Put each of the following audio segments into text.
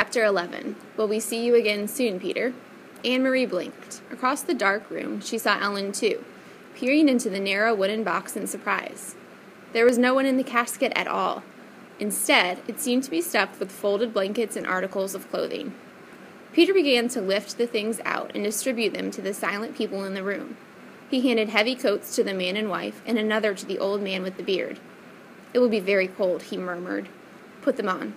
Chapter 11. Will we see you again soon, Peter? Anne-Marie blinked. Across the dark room, she saw Ellen, too, peering into the narrow wooden box in surprise. There was no one in the casket at all. Instead, it seemed to be stuffed with folded blankets and articles of clothing. Peter began to lift the things out and distribute them to the silent people in the room. He handed heavy coats to the man and wife, and another to the old man with the beard. "It will be very cold," he murmured. "Put them on."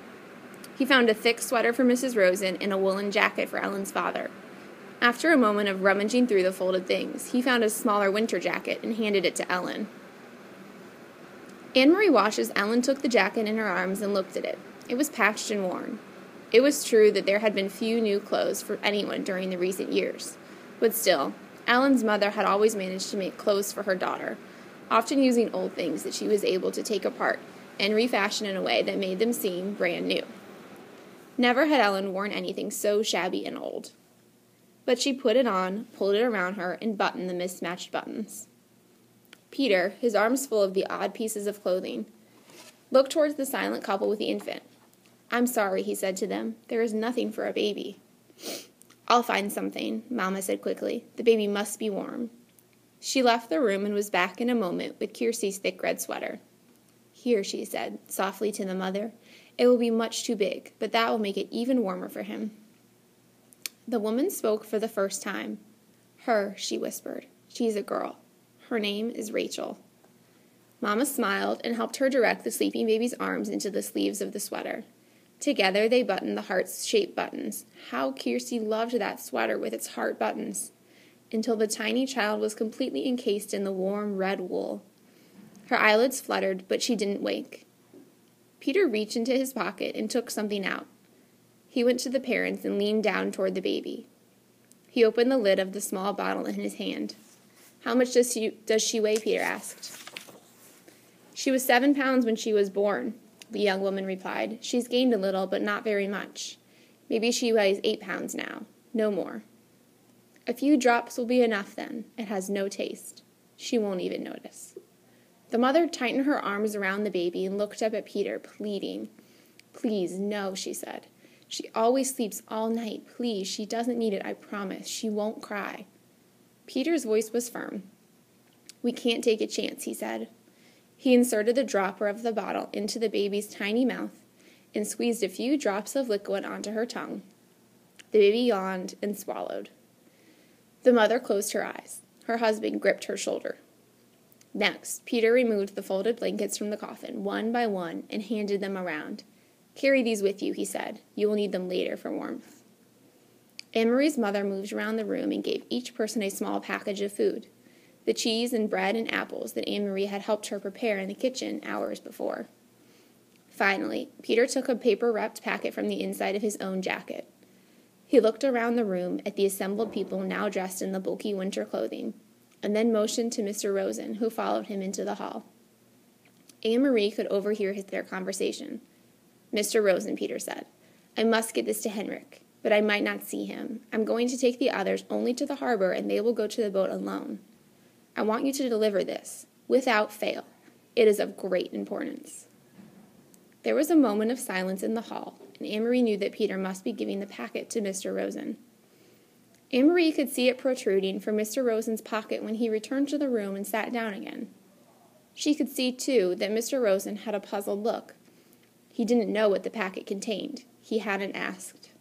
He found a thick sweater for Mrs. Rosen and a woolen jacket for Ellen's father. After a moment of rummaging through the folded things, he found a smaller winter jacket and handed it to Ellen. Anne-Marie watched as Ellen took the jacket in her arms and looked at it. It was patched and worn. It was true that there had been few new clothes for anyone during the recent years. But still, Ellen's mother had always managed to make clothes for her daughter, often using old things that she was able to take apart and refashion in a way that made them seem brand new. Never had Ellen worn anything so shabby and old. But she put it on, pulled it around her, and buttoned the mismatched buttons. Peter, his arms full of the odd pieces of clothing, looked towards the silent couple with the infant. "I'm sorry," he said to them. "There is nothing for a baby." "I'll find something," Mama said quickly. "The baby must be warm." She left the room and was back in a moment with Kiersey's thick red sweater. "Here," she said softly to the mother. "It will be much too big, but that will make it even warmer for him." The woman spoke for the first time. "Her," she whispered. "She's a girl. Her name is Rachel." Mama smiled and helped her direct the sleeping baby's arms into the sleeves of the sweater. Together they buttoned the heart-shaped buttons. How Kiersey loved that sweater with its heart buttons, until the tiny child was completely encased in the warm red wool. Her eyelids fluttered, but she didn't wake. Peter reached into his pocket and took something out. He went to the parents and leaned down toward the baby. He opened the lid of the small bottle in his hand. "How much does she weigh?" Peter asked. "She was 7 pounds when she was born," the young woman replied. "She's gained a little, but not very much. Maybe she weighs 8 pounds now. No more." "A few drops will be enough then. It has no taste. She won't even notice." The mother tightened her arms around the baby and looked up at Peter, pleading. "Please, no," she said. "She always sleeps all night. Please, she doesn't need it, I promise. She won't cry." Peter's voice was firm. "We can't take a chance," he said. He inserted the dropper of the bottle into the baby's tiny mouth and squeezed a few drops of liquid onto her tongue. The baby yawned and swallowed. The mother closed her eyes. Her husband gripped her shoulder. Next, Peter removed the folded blankets from the coffin, one by one, and handed them around. "Carry these with you," he said. "You will need them later for warmth." Anne-Marie's mother moved around the room and gave each person a small package of food, the cheese and bread and apples that Anne-Marie had helped her prepare in the kitchen hours before. Finally, Peter took a paper-wrapped packet from the inside of his own jacket. He looked around the room at the assembled people now dressed in the bulky winter clothing, and then motioned to Mr. Rosen, who followed him into the hall. Anne-Marie could overhear their conversation. "Mr. Rosen," Peter said, "I must get this to Henrik, but I might not see him. I'm going to take the others only to the harbor, and they will go to the boat alone. I want you to deliver this, without fail. It is of great importance." There was a moment of silence in the hall, and Anne-Marie knew that Peter must be giving the packet to Mr. Rosen. Anne-Marie could see it protruding from Mr. Rosen's pocket when he returned to the room and sat down again. She could see, too, that Mr. Rosen had a puzzled look. He didn't know what the packet contained. He hadn't asked.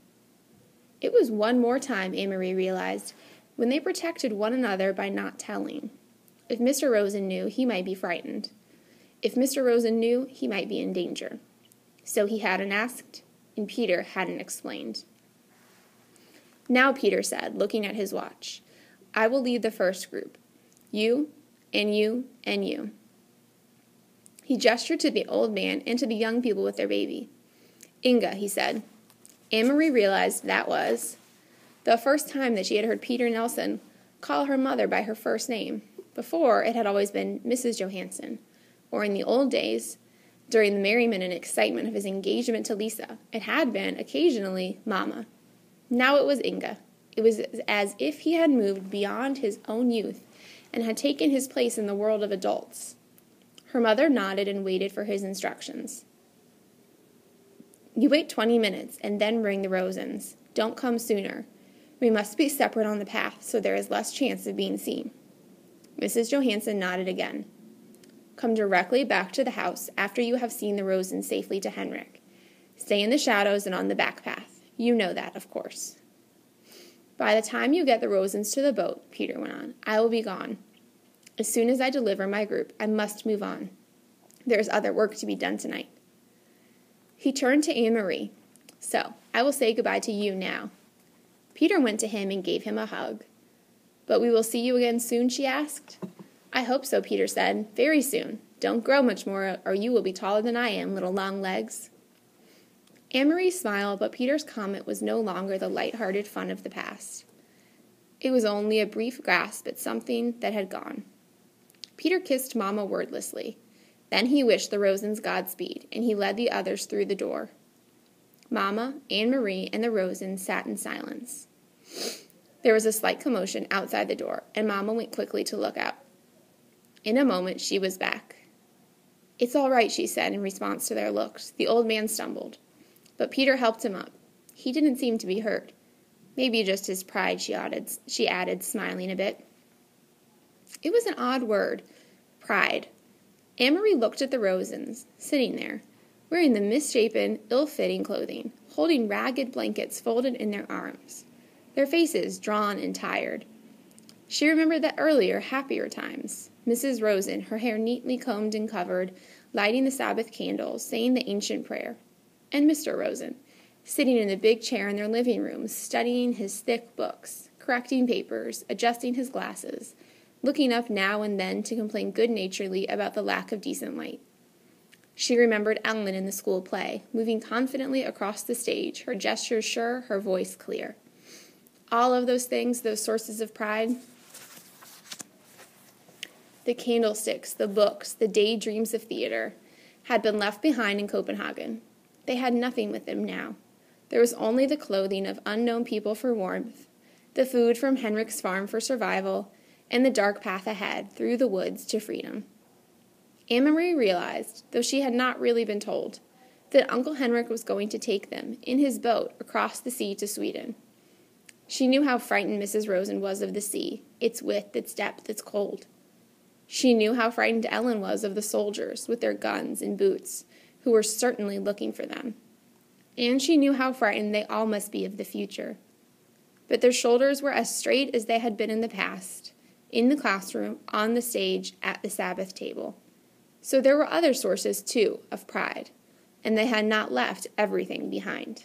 It was one more time, Anne-Marie realized, when they protected one another by not telling. If Mr. Rosen knew, he might be frightened. If Mr. Rosen knew, he might be in danger. So he hadn't asked, and Peter hadn't explained. "Now," Peter said, looking at his watch, "I will lead the first group. You, and you, and you." He gestured to the old man and to the young people with their baby. "Inga," he said. Anne-Marie realized that was the first time that she had heard Peter Nelson call her mother by her first name. Before, it had always been Mrs. Johansson, or in the old days, during the merriment and excitement of his engagement to Lisa, it had been, occasionally, Mama. Now it was Inga. It was as if he had moved beyond his own youth and had taken his place in the world of adults. Her mother nodded and waited for his instructions. You wait 20 minutes and then ring the Rosens. Don't come sooner. We must be separate on the path so there is less chance of being seen." Mrs. Johansson nodded again. "Come directly back to the house after you have seen the Rosens safely to Henrik. Stay in the shadows and on the back path. You know that, of course." "By the time you get the Rosens to the boat," Peter went on, "I will be gone. As soon as I deliver my group, I must move on. There is other work to be done tonight." He turned to Anne-Marie. "So, I will say goodbye to you now." Peter went to him and gave him a hug. "But we will see you again soon?" she asked. "I hope so," Peter said. "Very soon. Don't grow much more, or you will be taller than I am, little long legs." Anne-Marie smiled, but Peter's comment was no longer the light-hearted fun of the past. It was only a brief grasp at something that had gone. Peter kissed Mama wordlessly. Then he wished the Rosens Godspeed, and he led the others through the door. Mama, Anne-Marie, and the Rosens sat in silence. There was a slight commotion outside the door, and Mama went quickly to look out. In a moment, she was back. "It's all right," she said in response to their looks. The old man stumbled, but Peter helped him up. He didn't seem to be hurt. Maybe just his pride, she added, smiling a bit. It was an odd word, pride. Anne-Marie looked at the Rosens, sitting there, wearing the misshapen, ill-fitting clothing, holding ragged blankets folded in their arms, their faces drawn and tired. She remembered the earlier, happier times. Mrs. Rosen, her hair neatly combed and covered, lighting the Sabbath candles, saying the ancient prayer. And Mr. Rosen, sitting in the big chair in their living room, studying his thick books, correcting papers, adjusting his glasses, looking up now and then to complain good-naturedly about the lack of decent light. She remembered Ellen in the school play, moving confidently across the stage, her gestures sure, her voice clear. All of those things, those sources of pride. The candlesticks, the books, the daydreams of theater had been left behind in Copenhagen. They had nothing with them now. There was only the clothing of unknown people for warmth, the food from Henrik's farm for survival, and the dark path ahead, through the woods, to freedom. Anne-Marie realized, though she had not really been told, that Uncle Henrik was going to take them, in his boat, across the sea to Sweden. She knew how frightened Mrs. Rosen was of the sea, its width, its depth, its cold. She knew how frightened Ellen was of the soldiers, with their guns and boots, who were certainly looking for them. And she knew how frightened they all must be of the future. But their shoulders were as straight as they had been in the past, in the classroom, on the stage, at the Sabbath table. So there were other sources, too, of pride, and they had not left everything behind.